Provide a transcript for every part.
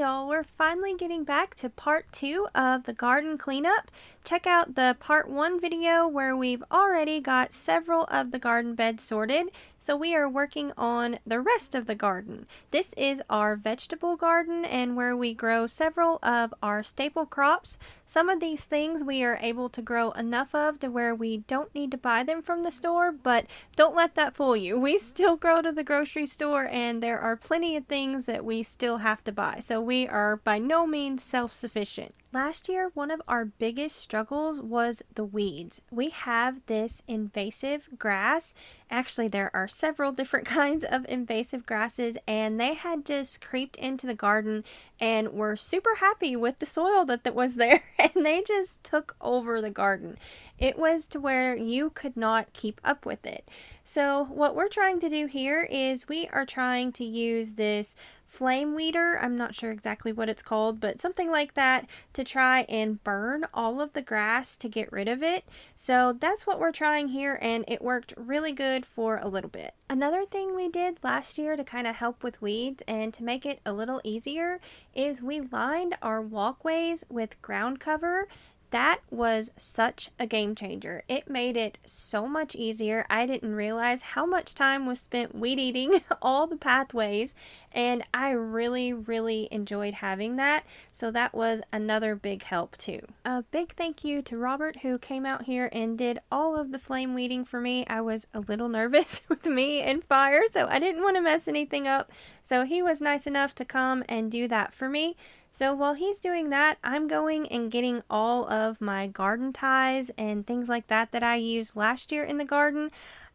y'all, we're finally getting back to part 2 of the garden cleanup. Check out the part 1 video where we've already got several of the garden beds sorted, so we are working on the rest of the garden. This is our vegetable garden and where we grow several of our staple crops. Some of these things we are able to grow enough of to where we don't need to buy them from the store, but don't let that fool you. We still go to the grocery store and there are plenty of things that we still have to buy, so we are by no means self-sufficient. Last year, one of our biggest struggles was the weeds. We have this invasive grass. Actually, there are several different kinds of invasive grasses, and they had just creeped into the garden and were super happy with the soil that was there, and they just took over the garden. It was to where you could not keep up with it. So what we're trying to do here is we are trying to use this flame weeder, I'm not sure exactly what it's called, but something like that, to try and burn all of the grass to get rid of it. So that's what we're trying here, and it worked really good for a little bit. Another thing we did last year to kind of help with weeds and to make it a little easier is we lined our walkways with ground cover. That was such a game changer. It made it so much easier. I didn't realize how much time was spent weed eating all the pathways, and I really enjoyed having that. So that was another big help too. A big thank you to Robert, who came out here and did all of the flame weeding for me. I was a little nervous with me and fire, so I didn't want to mess anything up. So he was nice enough to come and do that for me. So while he's doing that, I'm going and getting all of my garden ties and things like that I used last year in the garden.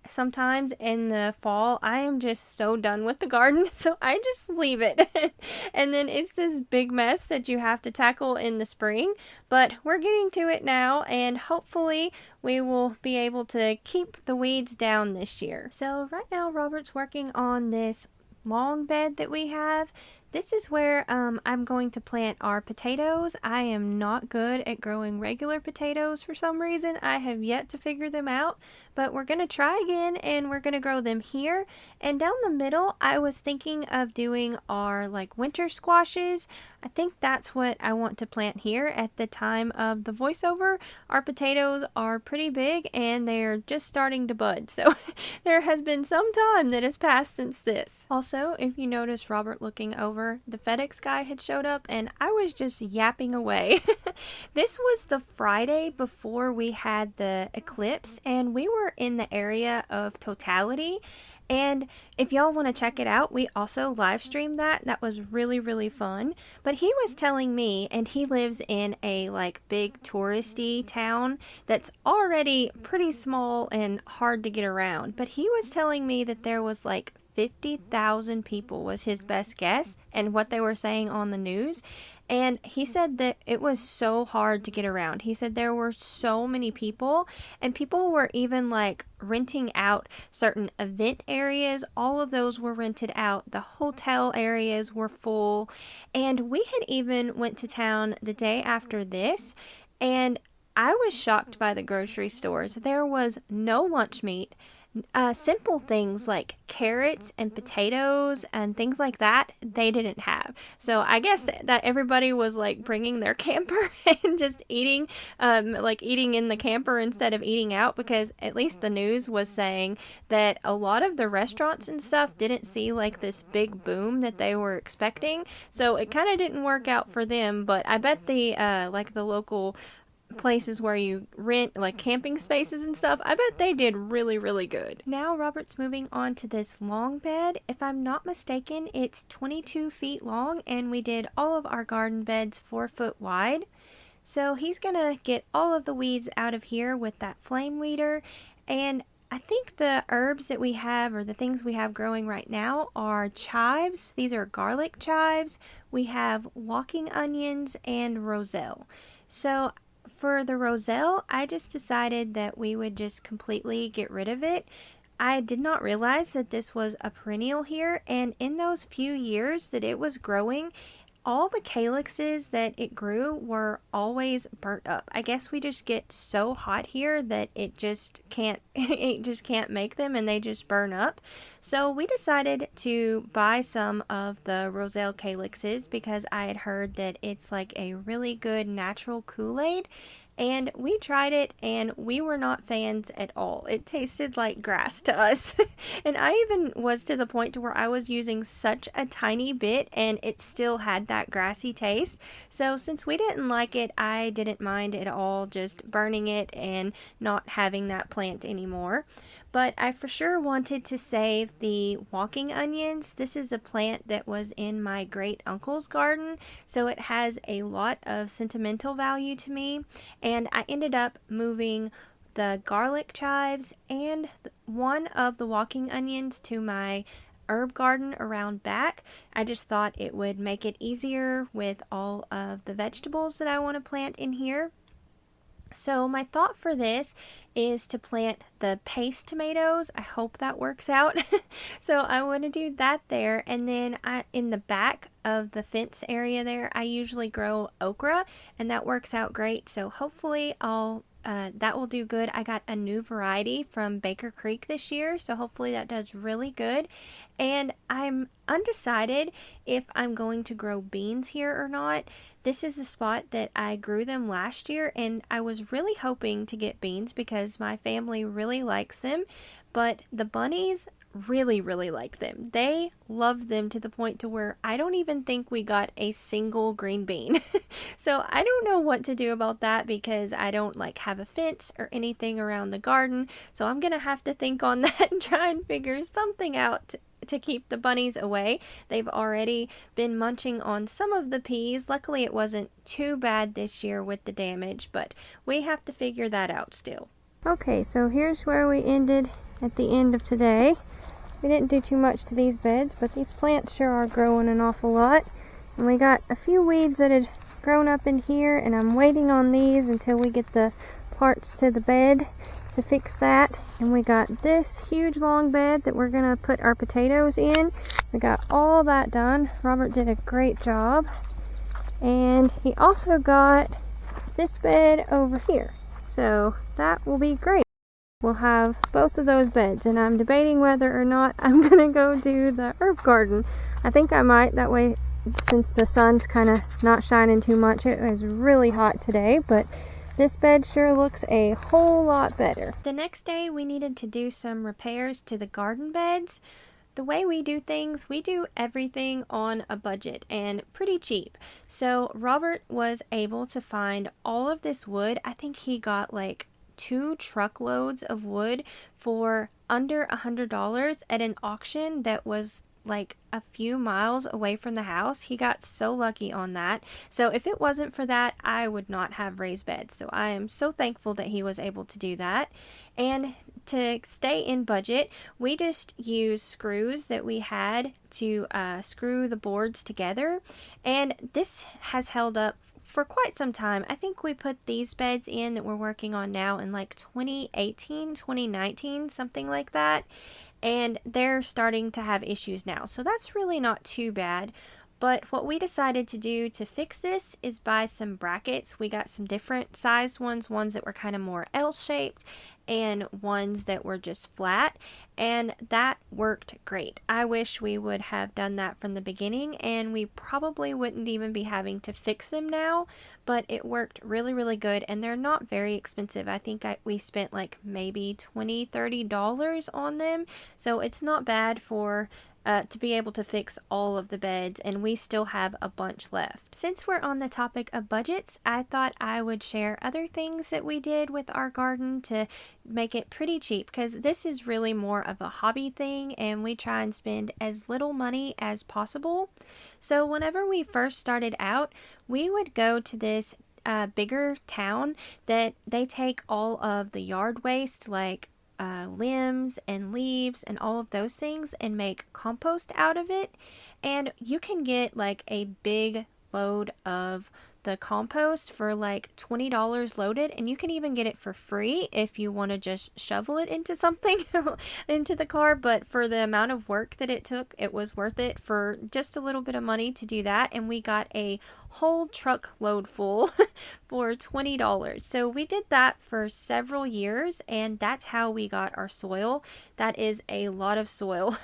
Sometimes in the fall, I am just so done with the garden, so I just leave it. And then it's this big mess that you have to tackle in the spring. But we're getting to it now, and hopefully we will be able to keep the weeds down this year. So right now, Robert's working on this long bed that we have. This is where I'm going to plant our potatoes. I am not good at growing regular potatoes for some reason. I have yet to figure them out, but we're going to try again and we're going to grow them here. And down the middle, I was thinking of doing our winter squashes. I think that's what I want to plant here at the time of the voiceover. Our potatoes are pretty big and they're just starting to bud. So there has been some time that has passed since this. Also, if you notice Robert looking over, the FedEx guy had showed up and I was just yapping away. This was the Friday before we had the eclipse and we were in the area of Totality. And if y'all want to check it out, we also live streamed that. That was really fun. But he was telling me, and he lives in a big touristy town that's already pretty small and hard to get around. But he was telling me that there was 50,000 people was his best guess and what they were saying on the news. And he said that it was so hard to get around. He said there were so many people, and people were even renting out certain event areas. All of those were rented out. The hotel areas were full. And we had even went to town the day after this, and I was shocked by the grocery stores. There was no lunch meat. Simple things like carrots and potatoes and things like that, they didn't have. So I guess that everybody was bringing their camper and just eating, eating in the camper instead of eating out, because at least the news was saying that a lot of the restaurants and stuff didn't see this big boom that they were expecting. So it kind of didn't work out for them, but I bet the local places where you rent camping spaces and stuff, I bet they did really good. Now Robert's moving on to this long bed. If I'm not mistaken, it's 22 feet long, and we did all of our garden beds 4 foot wide. So he's gonna get all of the weeds out of here with that flame weeder. And I think the herbs that we have, or the things we have growing right now, are chives. These are garlic chives. We have walking onions and roselle. So for the roselle, I just decided that we would just completely get rid of it. I did not realize that this was a perennial here, and in those few years that it was growing, all the calyxes that it grew were always burnt up. I guess we just get so hot here that it just can't it just can't make them, and they just burn up. So we decided to buy some of the roselle calyxes because I had heard that it's like a really good natural Kool-Aid. And we tried it and we were not fans at all. It tasted like grass to us. And I even was to the point to where I was using such a tiny bit and it still had that grassy taste. So since we didn't like it, I didn't mind at all just burning it and not having that plant anymore. But I for sure wanted to save the walking onions. This is a plant that was in my great uncle's garden, so it has a lot of sentimental value to me. And I ended up moving the garlic chives and one of the walking onions to my herb garden around back. I just thought it would make it easier with all of the vegetables that I want to plant in here. So my thought for this is to plant the paste tomatoes. I hope that works out. So I want to do that there, and then in the back of the fence area there, I usually grow okra, and that works out great. So hopefully that will do good. I got a new variety from Baker Creek this year, so hopefully that does really good. And I'm undecided if I'm going to grow beans here or not. This is the spot that I grew them last year, and I was really hoping to get beans because my family really likes them, but the bunnies really like them. They love them to the point to where I don't even think we got a single green bean. So I don't know what to do about that because I don't like have a fence or anything around the garden. So I'm gonna have to think on that and try and figure something out to keep the bunnies away. They've already been munching on some of the peas. Luckily it wasn't too bad this year with the damage, but we have to figure that out still. Okay, so here's where we ended at the end of today. We didn't do too much to these beds, but these plants sure are growing an awful lot. And we got a few weeds that had grown up in here, and I'm waiting on these until we get the parts to the bed to fix that. And we got this huge long bed that we're gonna put our potatoes in. We got all that done. Robert did a great job. And he also got this bed over here. So that will be great. We'll have both of those beds, and I'm debating whether or not I'm gonna go do the herb garden. I think I might, that way since the sun's kind of not shining too much. It was really hot today, but this bed sure looks a whole lot better. The next day we needed to do some repairs to the garden beds. The way we do things, we do everything on a budget and pretty cheap. So Robert was able to find all of this wood. I think he got like 2 truckloads of wood for under $100 at an auction that was like a few miles away from the house. He got so lucky on that. So if it wasn't for that, I would not have raised beds. So I am so thankful that he was able to do that. And to stay in budget, we just used screws that we had to screw the boards together. And this has held up for quite some time. I think we put these beds in that we're working on now in like 2018, 2019, something like that. And they're starting to have issues now. So that's really not too bad. But what we decided to do to fix this is buy some brackets. We got some different sized ones that were kind of more L-shaped and ones that were just flat, and that worked great. I wish we would have done that from the beginning, and we probably wouldn't even be having to fix them now, but it worked really good, and they're not very expensive. I think we spent like maybe $20-$30 on them, so it's not bad for to be able to fix all of the beds, and we still have a bunch left. Since we're on the topic of budgets, I thought I would share other things that we did with our garden to make it pretty cheap, because this is really more of a hobby thing and we try and spend as little money as possible. So whenever we first started out, we would go to this bigger town that they take all of the yard waste, like limbs and leaves and all of those things, and make compost out of it. And you can get like a big load of the compost for like $20 loaded, and you can even get it for free if you want to just shovel it into something into the car. But for the amount of work that it took, it was worth it for just a little bit of money to do that. And we got a whole truckload full for $20. So we did that for several years, and that's how we got our soil. That is a lot of soil.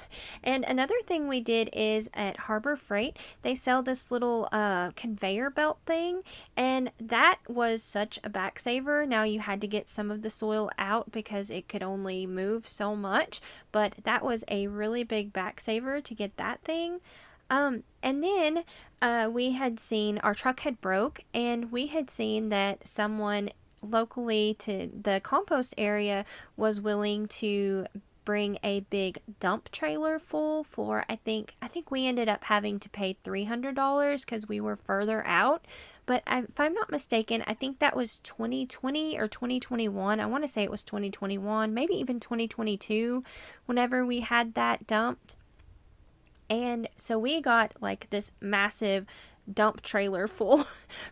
And another thing we did is at Harbor Freight, they sell this little conveyor belt thing, and that was such a back saver. Now you had to get some of the soil out because it could only move so much, but that was a really big back saver to get that thing. And then we had seen our truck had broke, and we had seen that someone locally to the compost area was willing to bring a big dump trailer full for I think we ended up having to pay $300 because we were further out. But if I'm not mistaken, I think that was 2020 or 2021. I want to say it was 2021, maybe even 2022 whenever we had that dumped. And so we got like this massive dump trailer full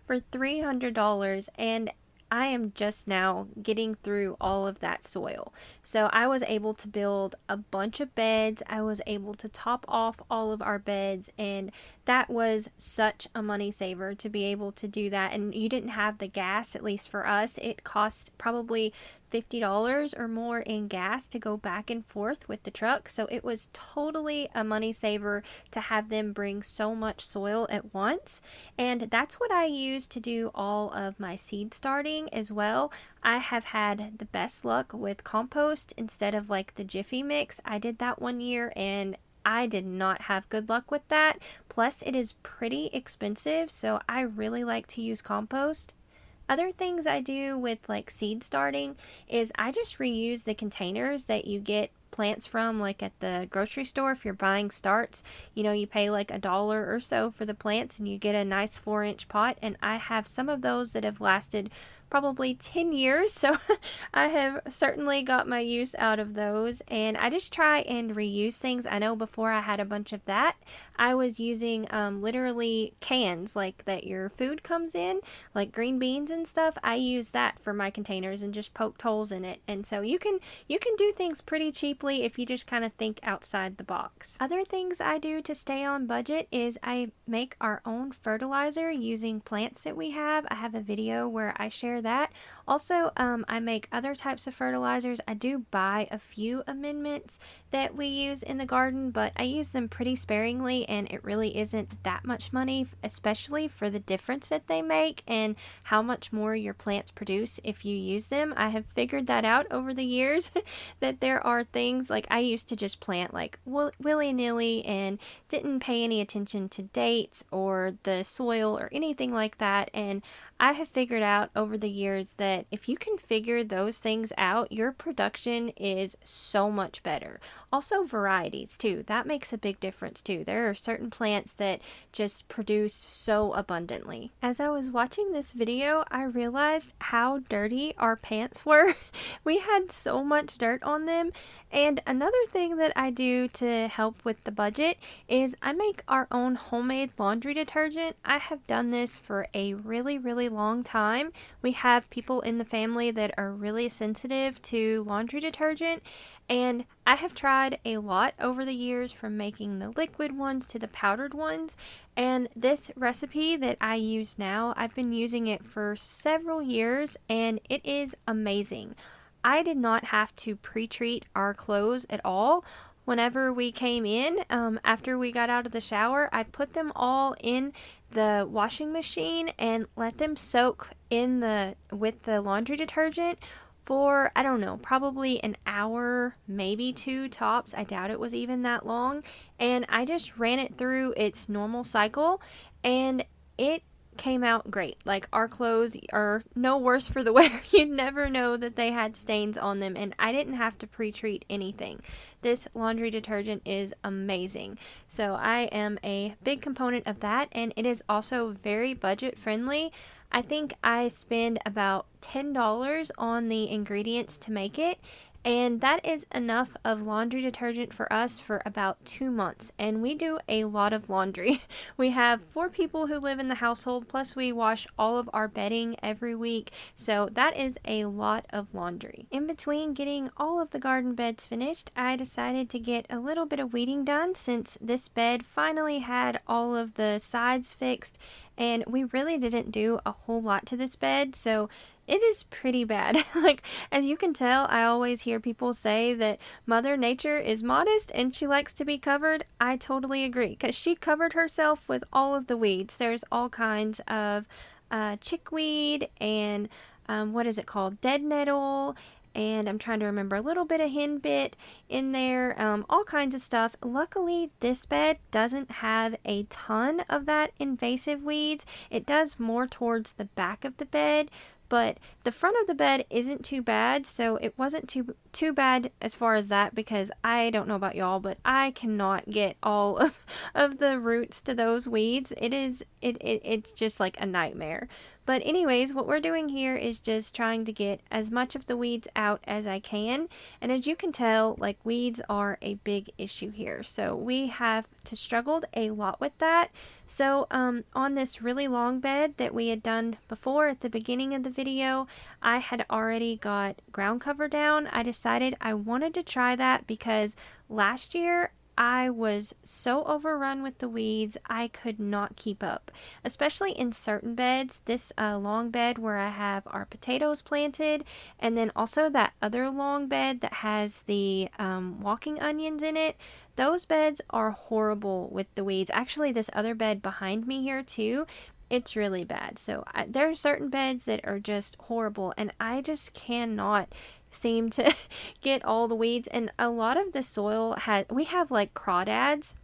for $300, and I am just now getting through all of that soil. So I was able to build a bunch of beds. I was able to top off all of our beds, and that was such a money saver to be able to do that. And you didn't have the gas, at least for us. It cost probably $50 or more in gas to go back and forth with the truck. So it was totally a money saver to have them bring so much soil at once. And that's what I use to do all of my seed starting as well. I have had the best luck with compost instead of like the Jiffy mix. I did that one year and I did not have good luck with that. Plus it is pretty expensive, so I really like to use compost. Other things I do with like seed starting is I just reuse the containers that you get plants from, like at the grocery store. If you're buying starts, you pay like $1 or so for the plants and you get a nice 4-inch pot, and I have some of those that have lasted probably 10 years, so I have certainly got my use out of those. And I just try and reuse things. I know before I had a bunch of that, I was using literally cans like that your food comes in, like green beans and stuff. I use that for my containers and just poked holes in it. And so you can do things pretty cheaply if you just kind of think outside the box. Other things I do to stay on budget is I make our own fertilizer using plants that we have. I have a video where I share that. Also, I make other types of fertilizers. I do buy a few amendments that we use in the garden, but I use them pretty sparingly, and it really isn't that much money, especially for the difference that they make and how much more your plants produce if you use them. I have figured that out over the years that there are things like I used to just plant like willy-nilly and didn't pay any attention to dates or the soil or anything like that, and I have figured out over the years that if you can figure those things out, your production is so much better. Also varieties too. That makes a big difference too. There are certain plants that just produce so abundantly. As I was watching this video, I realized how dirty our pants were. We had so much dirt on them. And another thing that I do to help with the budget is I make our own homemade laundry detergent. I have done this for a really, really long time. We have people in the family that are really sensitive to laundry detergent, and I have tried a lot over the years, from making the liquid ones to the powdered ones. And this recipe that I use now, I've been using it for several years, and it is amazing. I did not have to pre-treat our clothes at all. Whenever we came in, after we got out of the shower, I put them all in the washing machine and let them soak with the laundry detergent for, I don't know, probably an hour, maybe 2 tops. I doubt it was even that long. And I just ran it through its normal cycle, and it came out great. Like, our clothes are no worse for the wear. You never know that they had stains on them, and I didn't have to pre-treat anything. This laundry detergent is amazing. So I am a big component of that, and it is also very budget friendly. I think I spend about $10 on the ingredients to make it, and that is enough of laundry detergent for us for about 2 months. And we do a lot of laundry. We have 4 people who live in the household, plus we wash all of our bedding every week, so that is a lot of laundry. In between getting all of the garden beds finished, I decided to get a little bit of weeding done, since this bed finally had all of the sides fixed, and we really didn't do a whole lot to this bed, so it is pretty bad. Like, as you can tell, I always hear people say that Mother Nature is modest and she likes to be covered. I totally agree, because she covered herself with all of the weeds. There's all kinds of chickweed and what is it called? Dead nettle. And I'm trying to remember, a little bit of henbit in there, all kinds of stuff. Luckily, this bed doesn't have a ton of that invasive weeds. It does more towards the back of the bed, but the front of the bed isn't too bad, so it wasn't too bad as far as that, because I don't know about y'all, but I cannot get all of the roots to those weeds. It's just like a nightmare. But anyways, what we're doing here is just trying to get as much of the weeds out as I can. And as you can tell, like, weeds are a big issue here. So we have struggled a lot with that. So on this really long bed that we had done before at the beginning of the video, I had already got ground cover down. I decided I wanted to try that because last year I was so overrun with the weeds, I could not keep up, especially in certain beds. This long bed where I have our potatoes planted, and then also that other long bed that has the walking onions in it. Those beds are horrible with the weeds. Actually, this other bed behind me here too, it's really bad. So there are certain beds that are just horrible, and I just cannot seem to get all the weeds. And a lot of the soil we have like crawdads,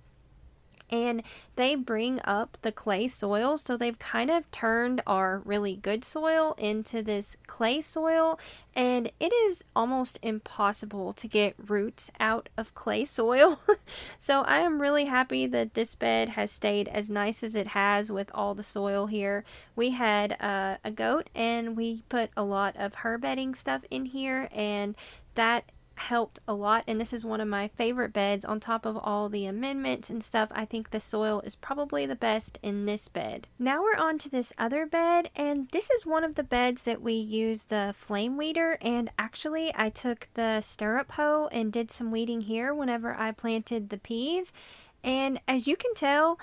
and they bring up the clay soil, so they've kind of turned our really good soil into this clay soil, and it is almost impossible to get roots out of clay soil. So I am really happy that this bed has stayed as nice as it has with all the soil here. We had a goat, and we put a lot of her bedding stuff in here, and that helped a lot. And this is one of my favorite beds. On top of all the amendments and stuff, I think the soil is probably the best in this bed. Now we're on to this other bed, and this is one of the beds that we use the flame weeder. And actually, I took the stirrup hoe and did some weeding here whenever I planted the peas, and as you can tell,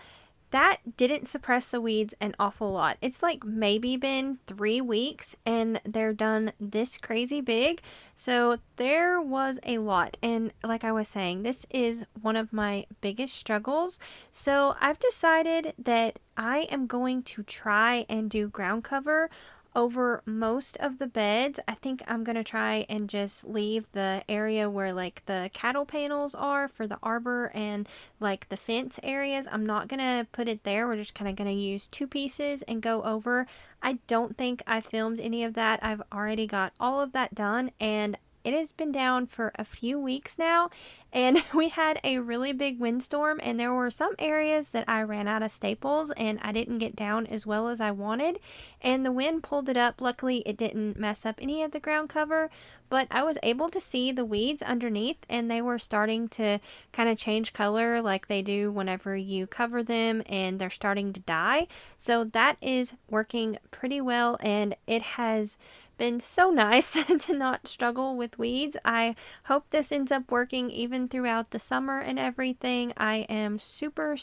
that didn't suppress the weeds an awful lot. It's like maybe been 3 weeks and they're done this crazy big. So there was a lot. And like I was saying, this is one of my biggest struggles. So I've decided that I am going to try and do ground cover over most of the beds. I think I'm going to try and just leave the area where like the cattle panels are for the arbor and like the fence areas. I'm not going to put it there. We're just kind of going to use 2 pieces and go over. I don't think I filmed any of that. I've already got all of that done, and it has been down for a few weeks now, and we had a really big windstorm, and there were some areas that I ran out of staples and I didn't get down as well as I wanted, and the wind pulled it up. Luckily, it didn't mess up any of the ground cover, but I was able to see the weeds underneath, and they were starting to kind of change color like they do whenever you cover them, and they're starting to die. So that is working pretty well, and it has been so nice to not struggle with weeds. I hope this ends up working even throughout the summer and everything. I am super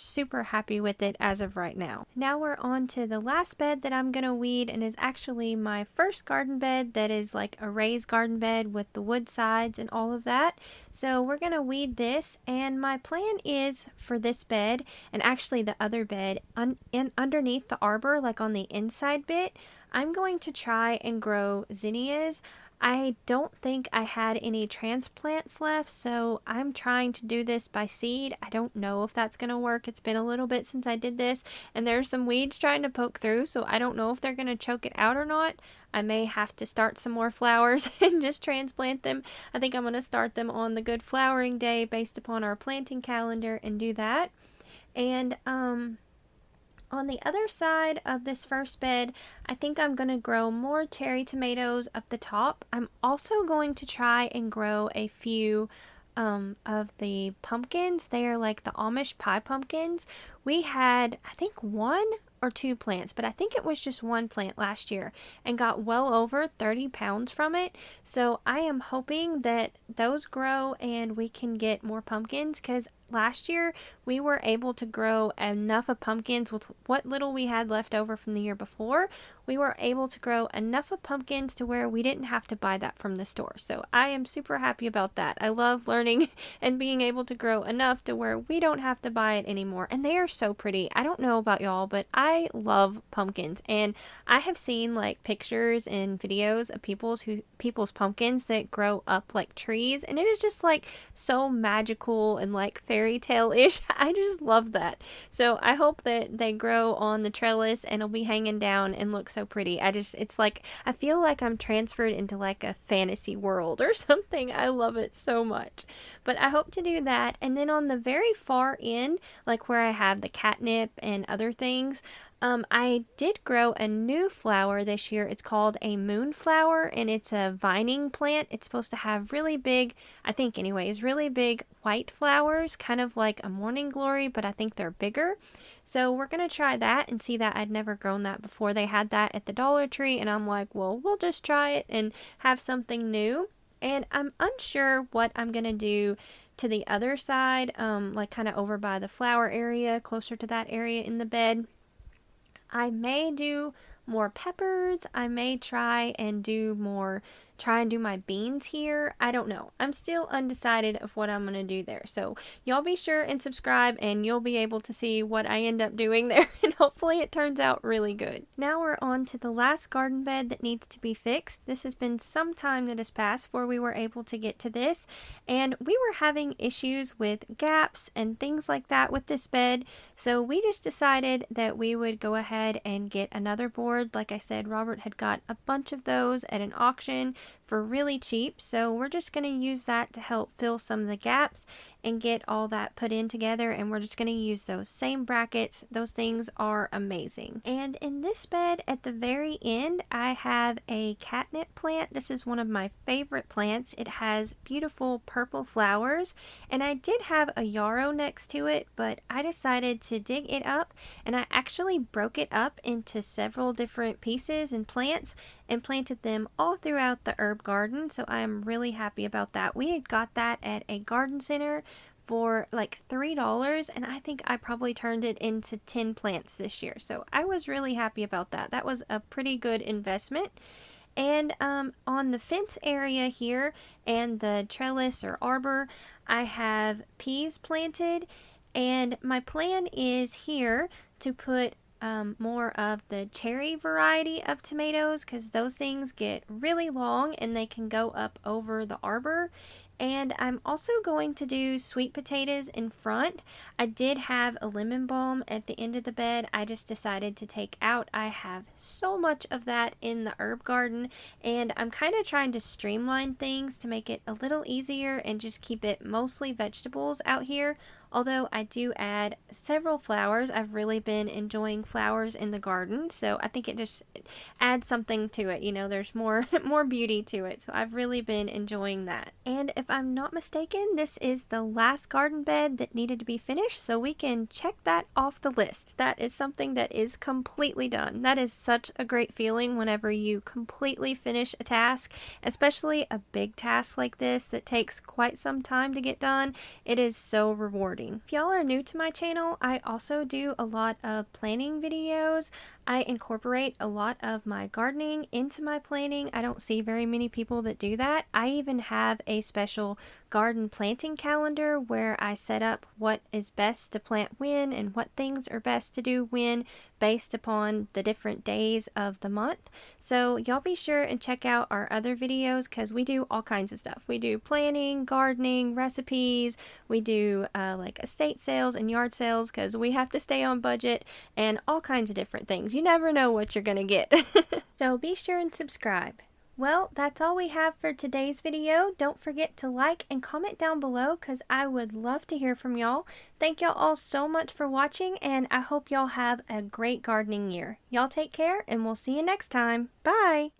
happy with it as of right now. Now we're on to the last bed that I'm gonna weed, and is actually my first garden bed that is like a raised garden bed with the wood sides and all of that. So we're gonna weed this, and my plan is for this bed, and actually the other bed, underneath the arbor, like on the inside bit, I'm going to try and grow zinnias. I don't think I had any transplants left, so I'm trying to do this by seed. I don't know if that's going to work. It's been a little bit since I did this, and there's some weeds trying to poke through, so I don't know if they're going to choke it out or not. I may have to start some more flowers and just transplant them. I think I'm going to start them on the good flowering day based upon our planting calendar and do that. And On the other side of this first bed, I think I'm going to grow more cherry tomatoes up the top. I'm also going to try and grow a few of the pumpkins. They are like the Amish pie pumpkins. We had, I think, one or two plants, but I think it was just one plant last year and got well over 30 pounds from it. So I am hoping that those grow and we can get more pumpkins, because last year we were able to grow enough of pumpkins with what little we had left over from the year before. We were able to grow enough of pumpkins to where we didn't have to buy that from the store. So I am super happy about that. I love learning and being able to grow enough to where we don't have to buy it anymore. And they are so pretty. I don't know about y'all, but I love pumpkins. And I have seen like pictures and videos of people's pumpkins that grow up like trees, and it is just like so magical and like fairy tale-ish. I just love that. So I hope that they grow on the trellis and it'll be hanging down and look so pretty. It's like, I feel like I'm transferred into like a fantasy world or something. I love it so much. But I hope to do that. And then on the very far end, like where I have the catnip and other things, I did grow a new flower this year. It's called a moonflower, and it's a vining plant. It's supposed to have really big, I think anyways, really big white flowers, kind of like a morning glory, but I think they're bigger. So we're going to try that and see that. I'd never grown that before. They had that at the Dollar Tree, and I'm like, well, we'll just try it and have something new. And I'm unsure what I'm going to do to the other side, like kind of over by the flower area, closer to that area in the bed. I may do more peppers. I may try and do my beans here. I don't know. I'm still undecided of what I'm going to do there. So y'all be sure and subscribe and you'll be able to see what I end up doing there, and hopefully it turns out really good. Now we're on to the last garden bed that needs to be fixed. This has been some time that has passed before we were able to get to this, and we were having issues with gaps and things like that with this bed. So we just decided that we would go ahead and get another board. Like I said, Robert had got a bunch of those at an auction for really cheap, so we're just going to use that to help fill some of the gaps and get all that put in together, and we're just going to use those same brackets. Those things are amazing. And in this bed at the very end, I have a catnip plant. This is one of my favorite plants. It has beautiful purple flowers, and I did have a yarrow next to it, but I decided to dig it up, and I actually broke it up into several different pieces and plants and planted them all throughout the herb garden. So I am really happy about that. We had got that at a garden center for like $3, and I think I probably turned it into 10 plants this year. So I was really happy about that. That was a pretty good investment. And on the fence area here and the trellis or arbor, I have peas planted, and my plan is here to put more of the cherry variety of tomatoes, because those things get really long and they can go up over the arbor. And I'm also going to do sweet potatoes in front. I did have a lemon balm at the end of the bed. I just decided to take out. I have so much of that in the herb garden, and I'm kind of trying to streamline things to make it a little easier and just keep it mostly vegetables out here. Although I do add several flowers. I've really been enjoying flowers in the garden, so I think it just adds something to it. You know, there's more beauty to it, so I've really been enjoying that. And if I'm not mistaken, this is the last garden bed that needed to be finished, so we can check that off the list. That is something that is completely done. That is such a great feeling whenever you completely finish a task, especially a big task like this that takes quite some time to get done. It is so rewarding. If y'all are new to my channel, I also do a lot of planning videos. I incorporate a lot of my gardening into my planning. I don't see very many people that do that. I even have a special garden planting calendar where I set up what is best to plant when and what things are best to do when, based upon the different days of the month. So y'all be sure and check out our other videos, because we do all kinds of stuff. We do planning, gardening, recipes. We do like estate sales and yard sales, because we have to stay on budget, and all kinds of different things. You never know what you're gonna get. So be sure and subscribe. Well, that's all we have for today's video. Don't forget to like and comment down below because I would love to hear from y'all. Thank y'all all so much for watching, and I hope y'all have a great gardening year. Y'all take care, and we'll see you next time. Bye!